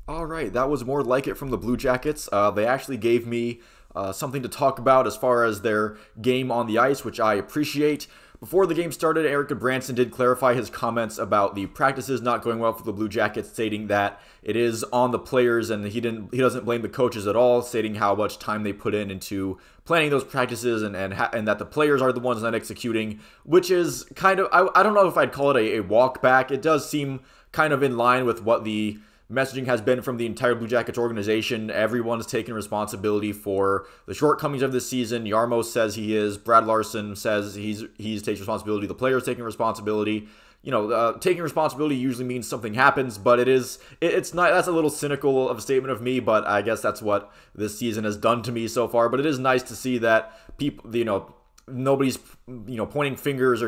All right, that was more like it from the Blue Jackets. They actually gave me something to talk about as far as their game on the ice, which I appreciate. Before the game started, Erik Gudbranson did clarify his comments about the practices not going well for the Blue Jackets, stating that it is on the players and he doesn't blame the coaches at all, stating how much time they put into planning those practices and that the players are the ones not executing, which is kind of I don't know if I'd call it a walk back. It does seem kind of in line with what the messaging has been from the entire Blue Jackets organization. Everyone's taking responsibility for the shortcomings of this season. Yarmo says he is. Brad Larson says he takes responsibility. The players taking responsibility. Taking responsibility usually means something happens, but it's not. That's a little cynical of a statement of me, but I guess that's what this season has done to me so far. But it is nice to see that people, nobody's, pointing fingers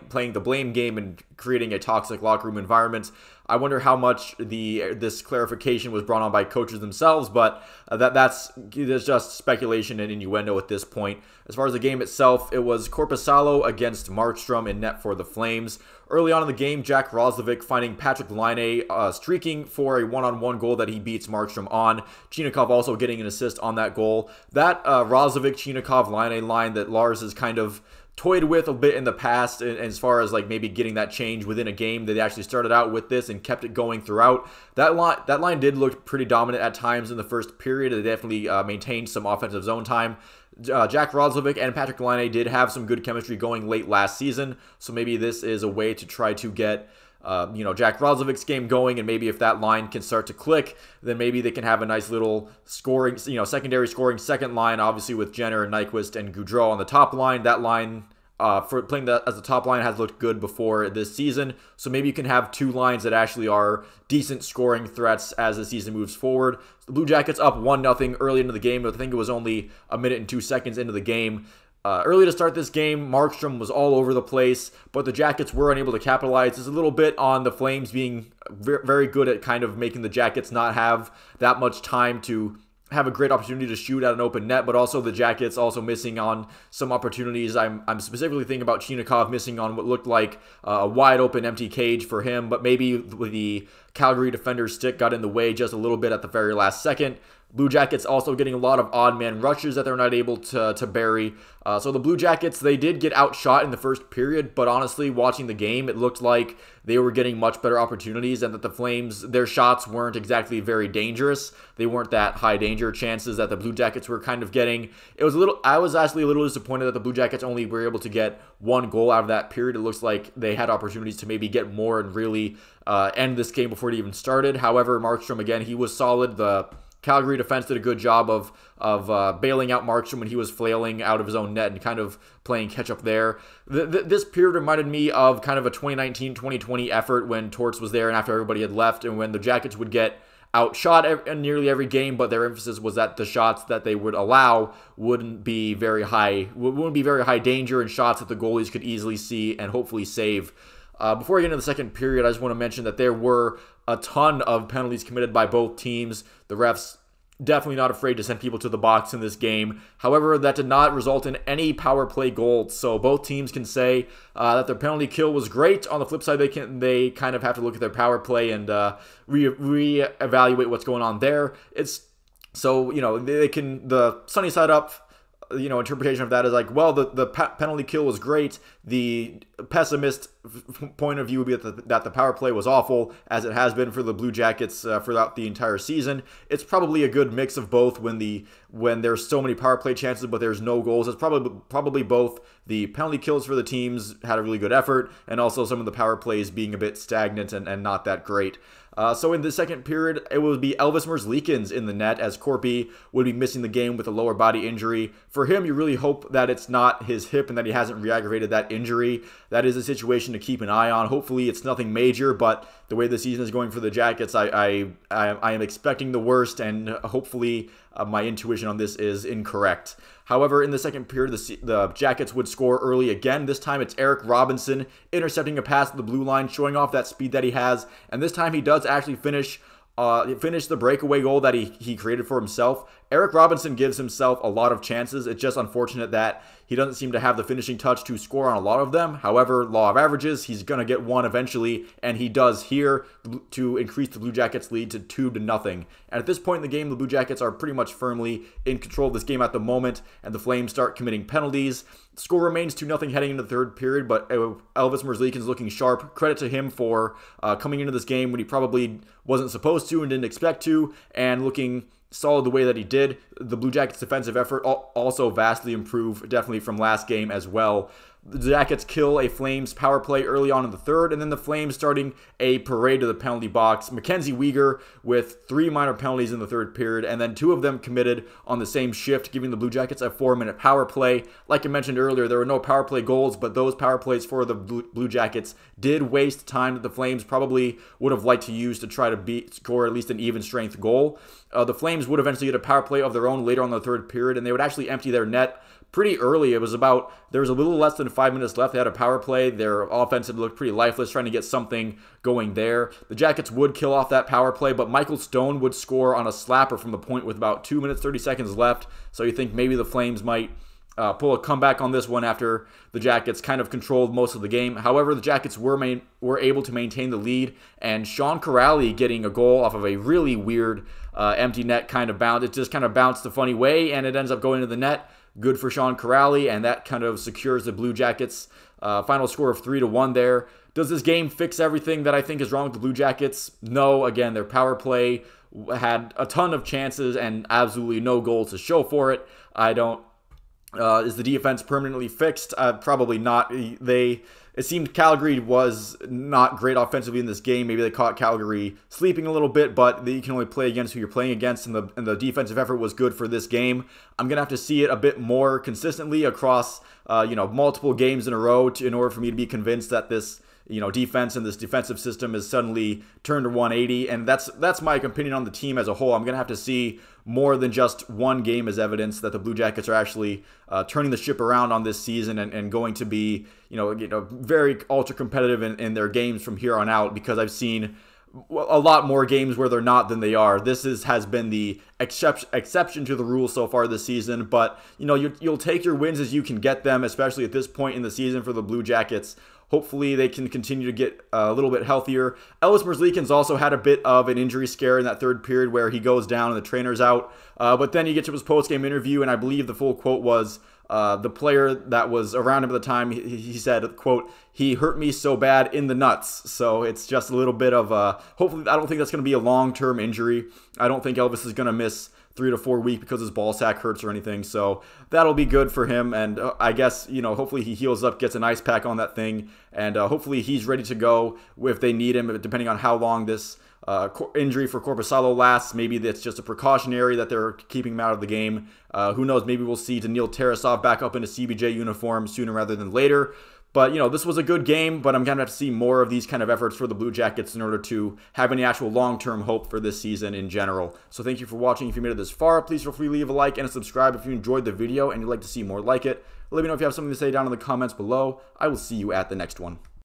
playing the blame game and creating a toxic locker room environment. I wonder how much this clarification was brought on by coaches themselves, but that's just speculation and innuendo at this point. As far as the game itself, it was Korpisalo against Markstrom in net for the Flames. Early on in the game, Jack Roslovic finding Patrick Laine streaking for a one-on-one goal that he beats Markstrom on. Chinakhov also getting an assist on that goal. That Roslovic-Chinakhov-Laine line that Lars is kind of toyed with a bit in the past, and as far as like maybe getting that change within a game, they actually started out with this and kept it going throughout. That line did look pretty dominant at times in the first period. They definitely maintained some offensive zone time. Jack Roslovic and Patrick Laine did have some good chemistry going late last season, so maybe this is a way to try to get Jack Roslovic's game going, and maybe if that line can start to click, then maybe they can have a nice little scoring, secondary scoring second line, obviously with Jenner and Nyquist and Goudreau on the top line. That line, for playing that as the top line, has looked good before this season, so maybe you can have two lines that actually are decent scoring threats as the season moves forward. The Blue Jackets up 1-0 early into the game, but I think it was only a minute and 2 seconds into the game. Early to start this game, Markstrom was all over the place, but the Jackets were unable to capitalize. It's a little bit on the Flames being very good at kind of making the Jackets not have that much time to have a great opportunity to shoot at an open net, but also the Jackets also missing on some opportunities. I'm specifically thinking about Chinakhov missing on what looked like a wide open empty cage for him, but maybe the Calgary defender's stick got in the way just a little bit at the very last second. Blue Jackets also getting a lot of odd man rushes that they're not able to bury. So the Blue Jackets, they did get outshot in the first period, but honestly, watching the game, it looked like they were getting much better opportunities and that the Flames, their shots weren't exactly very dangerous. They weren't that high danger chances that the Blue Jackets were kind of getting. I was actually a little disappointed that the Blue Jackets only were able to get one goal out of that period. It looks like they had opportunities to maybe get more and really end this game before it even started. However, Markstrom, again, he was solid. The Calgary defense did a good job of bailing out Markstrom when he was flailing out of his own net and kind of playing catch-up there. This period reminded me of kind of a 2019-2020 effort when Torts was there and after everybody had left, and when the Jackets would get outshot in nearly every game, but their emphasis was that the shots that they would allow wouldn't be very high danger, and shots that the goalies could easily see and hopefully save. Before I get into the second period, I just want to mention that there were a ton of penalties committed by both teams. The refs definitely not afraid to send people to the box in this game. However, that did not result in any power play goals. So both teams can say that their penalty kill was great. On the flip side, they kind of have to look at their power play and reevaluate what's going on there. The sunny side up, interpretation of that is like, well, the penalty kill was great. The pessimist point of view would be that the power play was awful, as it has been for the Blue Jackets throughout the entire season. It's probably a good mix of both when there's so many power play chances but there's no goals. It's probably both the penalty kills for the teams had a really good effort, and also some of the power plays being a bit stagnant and not that great. So in the second period, it would be Elvis Merzlikins in the net, as Corpy would be missing the game with a lower body injury. For him, you really hope that it's not his hip and that he hasn't re-aggravated that injury. That is a situation to keep an eye on. Hopefully it's nothing major, but the way the season is going for the Jackets, I am expecting the worst, and hopefully my intuition on this is incorrect. However, in the second period, the Jackets would score early again. This time it's Eric Robinson intercepting a pass at the blue line, showing off that speed that he has. And this time he does actually finish the breakaway goal that he created for himself. Erik Gudbranson gives himself a lot of chances. It's just unfortunate that he doesn't seem to have the finishing touch to score on a lot of them. However, law of averages, he's going to get one eventually, and he does here to increase the Blue Jackets' lead to 2-0. And at this point in the game, the Blue Jackets are pretty much firmly in control of this game at the moment, and the Flames start committing penalties. The score remains 2-0 heading into the third period, but Elvis Merzlikins looking sharp. Credit to him for coming into this game when he probably wasn't supposed to and didn't expect to, and looking solid the way that he did. The Blue Jackets' defensive effort also vastly improved, definitely from last game as well. The Jackets kill a Flames power play early on in the third, and then the Flames starting a parade to the penalty box. Mackenzie Weegar with 3 minor penalties in the third period, and then 2 of them committed on the same shift, giving the Blue Jackets a 4-minute power play. Like I mentioned earlier, there were no power play goals, but those power plays for the Blue Jackets did waste time that the Flames probably would have liked to use to try to score at least an even strength goal. The Flames would eventually get a power play of their own later on in the third period, and they would actually empty their net pretty early. There was a little less than 5 minutes left. They had a power play. Their offense had looked pretty lifeless, trying to get something going there. The Jackets would kill off that power play, but Michael Stone would score on a slapper from the point with about 2 minutes, 30 seconds left. So you think maybe the Flames might pull a comeback on this one after the Jackets kind of controlled most of the game. However, the Jackets were able to maintain the lead, and Sean Kuraly getting a goal off of a really weird empty net kind of bounce. It just kind of bounced a funny way, and it ends up going to the net. Good for Sean Kuraly, and that kind of secures the Blue Jackets' final score of 3-1 there. Does this game fix everything that I think is wrong with the Blue Jackets? No. Again, their power play had a ton of chances and absolutely no goals to show for it. Is the defense permanently fixed? Probably not. It seemed Calgary was not great offensively in this game. Maybe they caught Calgary sleeping a little bit, but you can only play against who you're playing against, and the defensive effort was good for this game. I'm going to have to see it a bit more consistently across multiple games in a row in order for me to be convinced that this defense and this defensive system is suddenly turned to 180, and that's my opinion on the team as a whole. I'm going to have to see more than just one game as evidence that the Blue Jackets are actually turning the ship around on this season and going to be very ultra competitive in their games from here on out, because I've seen a lot more games where they're not than they are. This has been the exception to the rule so far this season, but you'll take your wins as you can get them, especially at this point in the season for the Blue Jackets. Hopefully they can continue to get a little bit healthier. Elvis Merzlikins also had a bit of an injury scare in that third period where he goes down and the trainer's out. But then you get to his post-game interview, and I believe the full quote was, the player that was around him at the time, he said, quote, "He hurt me so bad in the nuts." So it's just a little bit of hopefully, I don't think that's going to be a long-term injury. I don't think Elvis is going to miss 3 to 4 weeks because his ball sack hurts or anything. So that'll be good for him. And I guess, hopefully he heals up, gets an ice pack on that thing. And hopefully he's ready to go if they need him, depending on how long this injury for Korpisalo lasts. Maybe that's just a precautionary that they're keeping him out of the game. Who knows? Maybe we'll see Daniil Tarasov back up in a CBJ uniform sooner rather than later. But, this was a good game, but I'm going to have to see more of these kind of efforts for the Blue Jackets in order to have any actual long-term hope for this season in general. So thank you for watching. If you made it this far, please feel free to leave a like and a subscribe if you enjoyed the video and you'd like to see more like it. Let me know if you have something to say down in the comments below. I will see you at the next one.